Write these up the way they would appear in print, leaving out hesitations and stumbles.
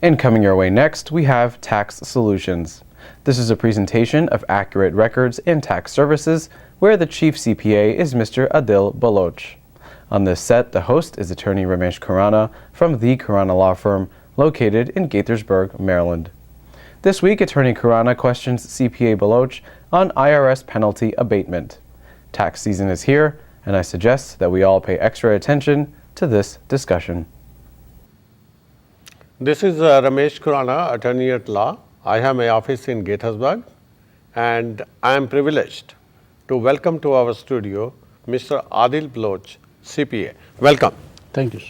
And coming your way next, we have Tax Solutions. This is a presentation of accurate records and tax services where the chief CPA is Mr. Adil Baloch. On this set, the host is attorney Ramesh Khurana from the Khurana Law Firm located in Gaithersburg, Maryland. This week, attorney Khurana questions CPA Baloch on IRS penalty abatement. Tax season is here, and I suggest that we all pay extra attention to this discussion. This is Ramesh Khurana, attorney at law. I have my office in Gaithersburg, and I am privileged to welcome to our studio Mr. Adil Baloch, CPA. Welcome. Thank you.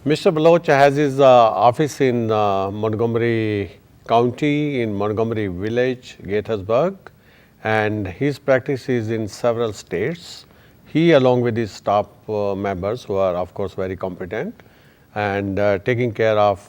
Mr. Baloch has his office in Montgomery County, in Montgomery Village, Gaithersburg, and his practice is in several states. He, along with his staff members, who are of course very competent, and taking care of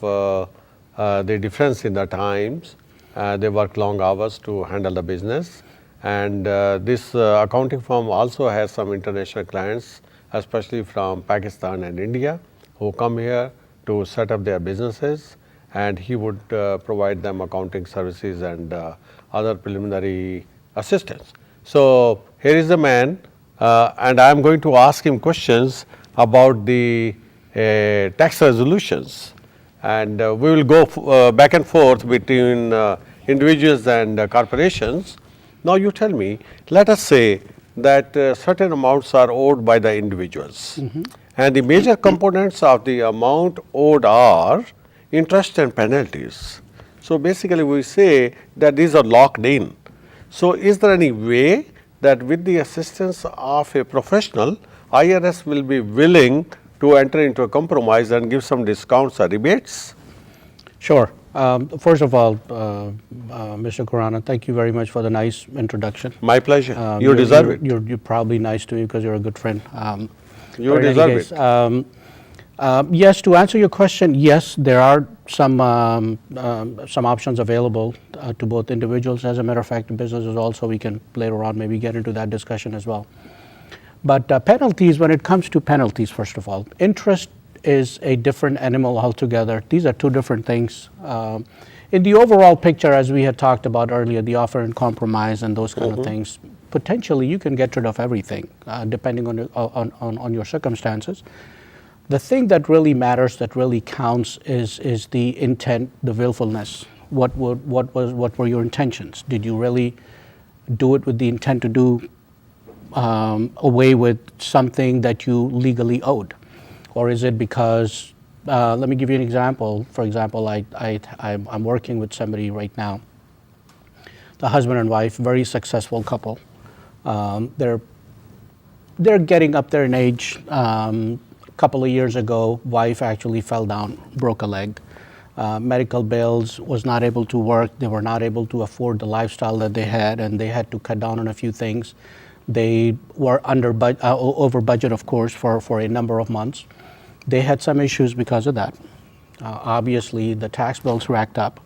the difference in the times. They work long hours to handle the business, and this accounting firm also has some international clients, especially from Pakistan and India, who come here to set up their businesses, and he would provide them accounting services and other preliminary assistance. So here is the man, and I am going to ask him questions about the tax resolutions, and we will go back and forth between individuals and corporations. Now you tell me, let us say that certain amounts are owed by the individuals, and the major components of the amount owed are interest and penalties. So basically we say that these are locked in. So is there any way that with the assistance of a professional, IRS will be willing to enter into a compromise and give some discounts or rebates? Sure. First of all, Mr. Khurana, thank you very much for the nice introduction. My pleasure. You deserve it. You're probably nice to me because you're a good friend. You deserve it. Yes, to answer your question, yes, there are some options available to both individuals. As a matter of fact, businesses also, we can later on maybe get into that discussion as well. But penalties, when it comes to penalties, first of all, interest is a different animal altogether. These are two different things. In the overall picture, as we had talked about earlier, the offer and compromise and those kind of things, potentially you can get rid of everything depending on your circumstances. The thing that really matters, that really counts, is the intent, the willfulness. What were your intentions? Did you really do it with the intent to do away with something that you legally owed? Or is it because, let me give you an example. For example, I'm working with somebody right now, the husband and wife, very successful couple. They're getting up there in age. A couple of years ago, wife actually fell down, broke a leg. Medical bills, was not able to work. They were not able to afford the lifestyle that they had, and they had to cut down on a few things. They were over budget, of course, for a number of months. They had some issues because of that. Obviously, the tax bills racked up.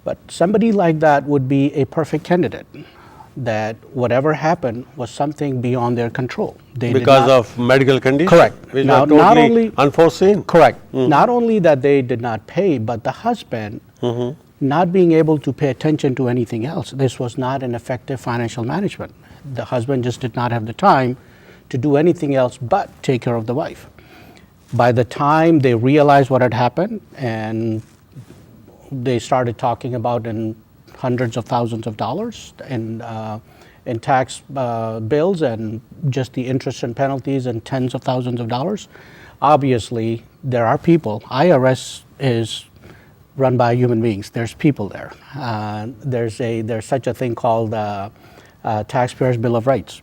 But somebody like that would be a perfect candidate, that whatever happened was something beyond their control. Because of medical condition? Correct. Which now, totally not only unforeseen? Correct. Not only that they did not pay, but the husband not being able to pay attention to anything else. This was not an effective financial management. The husband just did not have the time to do anything else but take care of the wife. By the time they realized what had happened, and they started talking about in hundreds of thousands of dollars in tax bills, and just the interest and penalties and tens of thousands of dollars. Obviously, there are people. IRS is run by human beings. There's people there. There's such a thing called Taxpayers' Bill of Rights.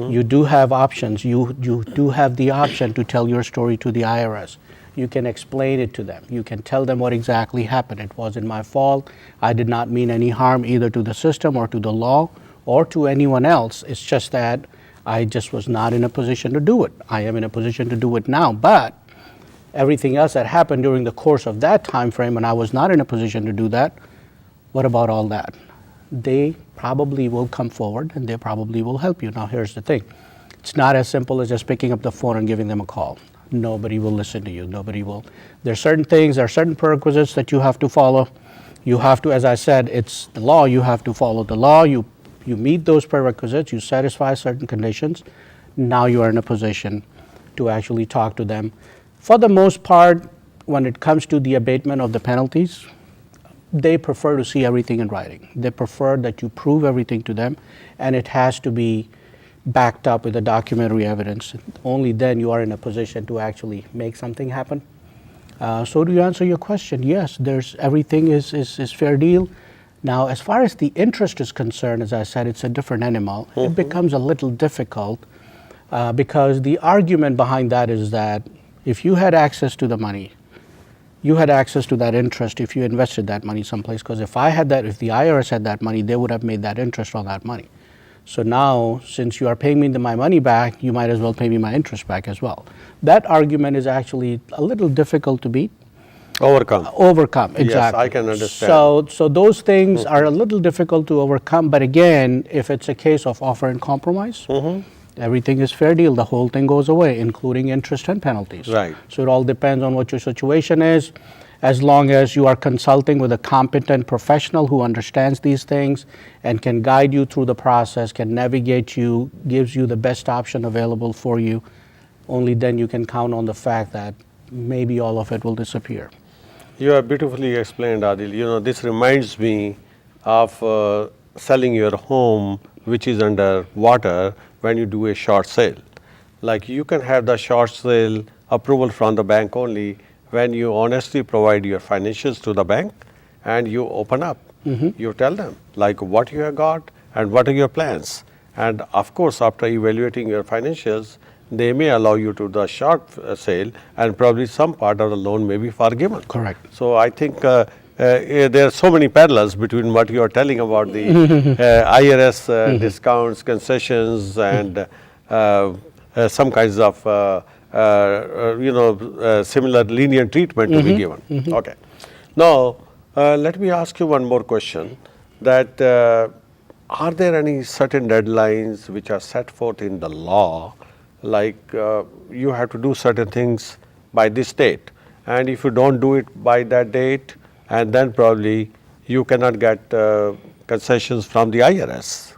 You do have options. You do have the option to tell your story to the IRS. You can explain it to them. You can tell them what exactly happened. It wasn't my fault. I did not mean any harm either to the system or to the law or to anyone else. It's just that I just was not in a position to do it. I am in a position to do it now, but everything else that happened during the course of that time frame when I was not in a position to do that, what about all that? They probably will come forward and they probably will help you. Now here's the thing. It's not as simple as just picking up the phone and giving them a call. nobody will listen to you. Nobody will. There are certain things, there are certain prerequisites that you have to follow. You have to, as I said, it's the law. You have to follow the law. You meet those prerequisites. You satisfy certain conditions. Now you are in a position to actually talk to them. For the most part, when it comes to the abatement of the penalties, they prefer to see everything in writing. They prefer that you prove everything to them, and it has to be backed up with a documentary evidence. Only then you are in a position to actually make something happen. So to answer your question, yes, everything is fair deal. Now, as far as the interest is concerned, as I said, it's a different animal. It becomes a little difficult because the argument behind that is that if you had access to the money, you had access to that interest if you invested that money someplace. Because if the IRS had that money, they would have made that interest on that money. So now, since you are paying me my money back, you might as well pay me my interest back as well. That argument is actually a little difficult to beat. Overcome, exactly. Yes, I can understand. So those things are a little difficult to overcome. But again, if it's a case of offer and compromise, everything is fair deal. The whole thing goes away, including interest and penalties. Right. So it all depends on what your situation is. As long as you are consulting with a competent professional who understands these things and can guide you through the process, can navigate you, gives you the best option available for you, only then you can count on the fact that maybe all of it will disappear. You have beautifully explained, Adil. You know, this reminds me of selling your home, which is under water, when you do a short sale. Like, you can have the short sale approval from the bank only when you honestly provide your financials to the bank and you open up. You tell them like what you have got and what are your plans. And of course, after evaluating your financials, they may allow you to the short sale, and probably some part of the loan may be forgiven. Correct. So I think there are so many parallels between what you are telling about the IRS discounts, concessions, and some kinds of similar lenient treatment to be given. Okay. Now, let me ask you one more question. That are there any certain deadlines which are set forth in the law, like you have to do certain things by this date, and if you don't do it by that date, and then probably you cannot get concessions from the IRS?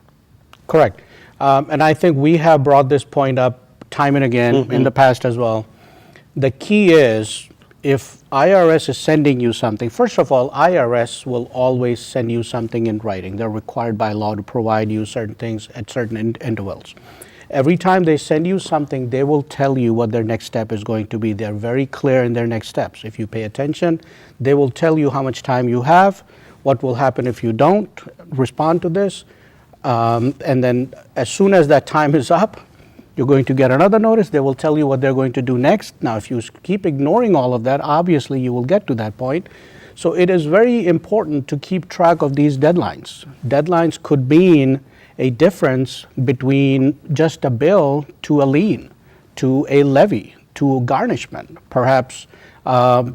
Correct. And I think we have brought this point up time and again in the past as well. The key is, if IRS is sending you something, first of all, IRS will always send you something in writing. They're required by law to provide you certain things at certain intervals. Every time they send you something, they will tell you what their next step is going to be. They're very clear in their next steps. If you pay attention, they will tell you how much time you have, what will happen if you don't respond to this, and then as soon as that time is up, you're going to get another notice. They will tell you what they're going to do next. Now, if you keep ignoring all of that, obviously you will get to that point. So it is very important to keep track of these deadlines. Deadlines could mean a difference between just a bill to a lien, to a levy, to a garnishment, perhaps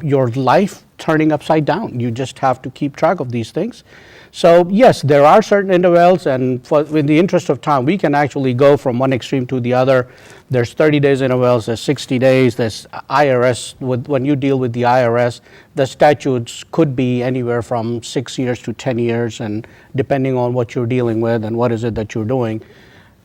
your life turning upside down. You just have to keep track of these things. So yes, there are certain intervals, and in the interest of time, we can actually go from one extreme to the other. There's 30 days intervals, there's 60 days, there's IRS. When you deal with the IRS, the statutes could be anywhere from 6 years to 10 years, and depending on what you're dealing with and what is it that you're doing.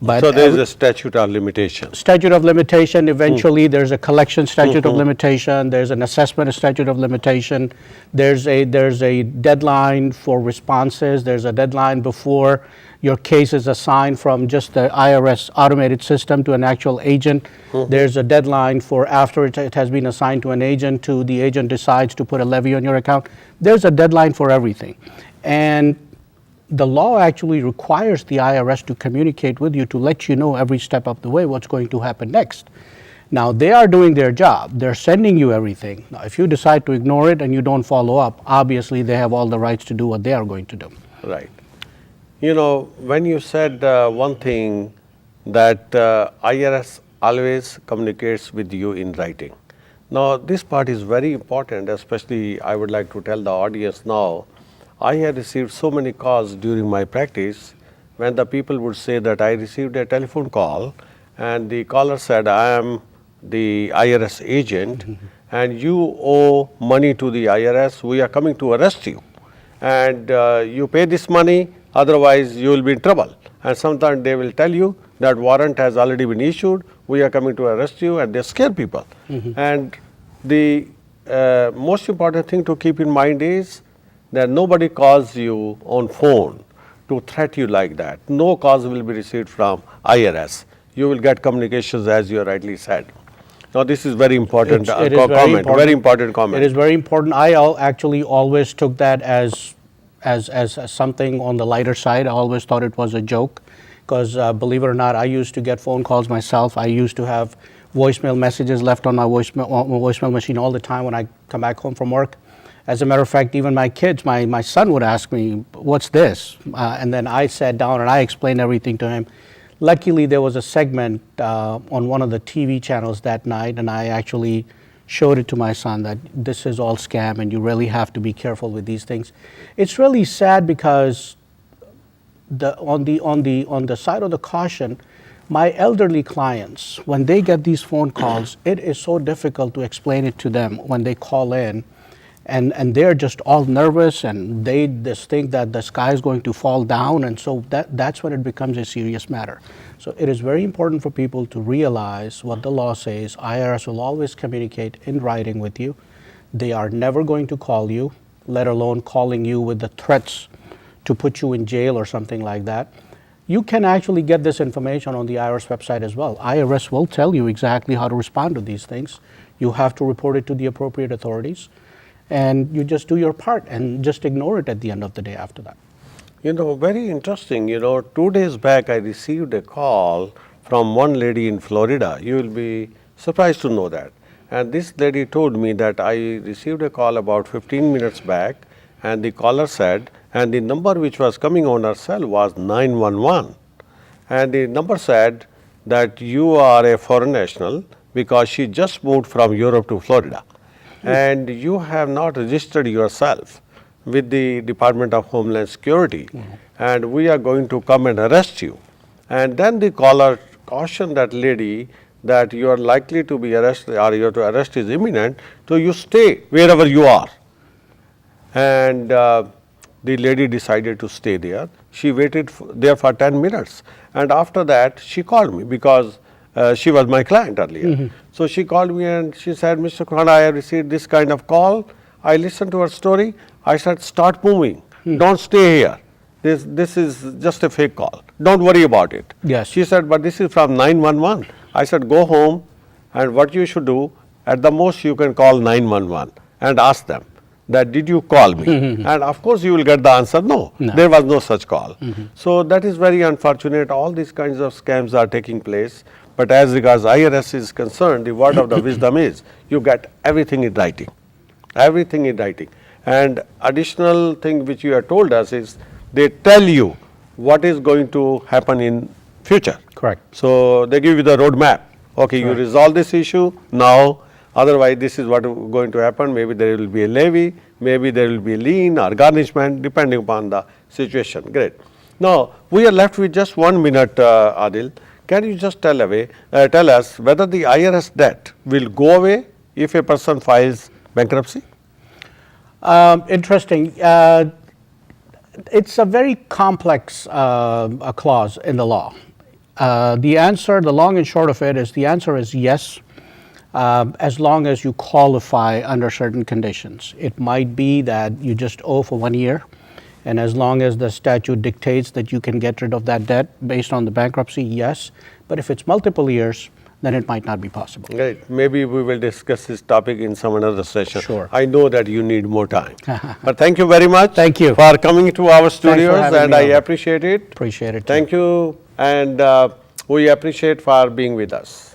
But so there's a statute of limitation. Statute of limitation, eventually there's a collection statute of limitation, there's an assessment statute of limitation, there's a deadline for responses, there's a deadline before your case is assigned from just the IRS automated system to an actual agent. There's a deadline for after it has been assigned to an agent to the agent decides to put a levy on your account. There's a deadline for everything. And the law actually requires the IRS to communicate with you to let you know every step of the way what's going to happen next. Now, they are doing their job. They're sending you everything. Now, if you decide to ignore it and you don't follow up, obviously they have all the rights to do what they are going to do. Right. You know, when you said one thing, that IRS always communicates with you in writing. Now, this part is very important, especially I would like to tell the audience now. I have received so many calls during my practice when the people would say that I received a telephone call and the caller said, I am the IRS agent, and you owe money to the IRS, we are coming to arrest you. And you pay this money, otherwise you will be in trouble. And sometimes they will tell you that warrant has already been issued, we are coming to arrest you, and they scare people. And the most important thing to keep in mind is that nobody calls you on phone to threat you like that. No calls will be received from IRS. You will get communications as you rightly said. Now this is very important It is comment, very important comment. It is very important. I actually always took that as something on the lighter side. I always thought it was a joke because believe it or not, I used to get phone calls myself. I used to have voicemail messages left on my voicemail machine all the time when I come back home from work. As a matter of fact, even my kids, my son would ask me, what's this? And then I sat down and I explained everything to him. Luckily, there was a segment on one of the TV channels that night, and I actually showed it to my son that this is all scam and you really have to be careful with these things. It's really sad because on the side of the caution, my elderly clients, when they get these phone calls, it is so difficult to explain it to them when they call in. And they're just all nervous and they just think that the sky is going to fall down, and so that's when it becomes a serious matter. So it is very important for people to realize what the law says. IRS will always communicate in writing with you. They are never going to call you, let alone calling you with the threats to put you in jail or something like that. You can actually get this information on the IRS website as well. IRS will tell you exactly how to respond to these things. You have to report it to the appropriate authorities. And you just do your part and just ignore it at the end of the day after that. You know, very interesting. 2 days back I received a call from one lady in Florida. You will be surprised to know that. And this lady told me that I received a call about 15 minutes back, and the caller said, and the number which was coming on her cell was 911. And the number said that you are a foreign national because she just moved from Europe to Florida. And you have not registered yourself with the Department of Homeland Security, and we are going to come and arrest you. And then the caller cautioned that lady that you are likely to be arrested, or your arrest is imminent, so you stay wherever you are. And the lady decided to stay there. She waited there for 10 minutes, and after that she called me because she was my client earlier. So she called me and she said, Mr. Khan, I have received this kind of call. I listened to her story. I said, start moving. Don't stay here. This is just a fake call. Don't worry about it. Yes. She said, but this is from 911. I said, go home, and what you should do, at the most you can call 911 and ask them that did you call me? And of course you will get the answer, no, there was no such call. So that is very unfortunate. All these kinds of scams are taking place. But as regards IRS is concerned, the word of the wisdom is you get everything in writing. Everything in writing. And additional thing which you have told us is they tell you what is going to happen in future. Correct. So they give you the roadmap. Okay, you resolve this issue now, otherwise this is what is going to happen. Maybe there will be a levy, maybe there will be a lien or garnishment depending upon the situation. Great. Now we are left with just 1 minute, Adil. Can you just tell us whether the IRS debt will go away if a person files bankruptcy? Interesting. It's a very complex clause in the law. The answer, the long and short of it is the answer is yes, as long as you qualify under certain conditions. It might be that you just owe for 1 year, and as long as the statute dictates that you can get rid of that debt based on the bankruptcy, yes. But if it's multiple years, then it might not be possible. Great. Maybe we will discuss this topic in some another session. Sure. I know that you need more time. But thank you very much. Thank you. For coming to our studios, having and me I over. appreciate it. Appreciate it. Thank you, and we appreciate for being with us.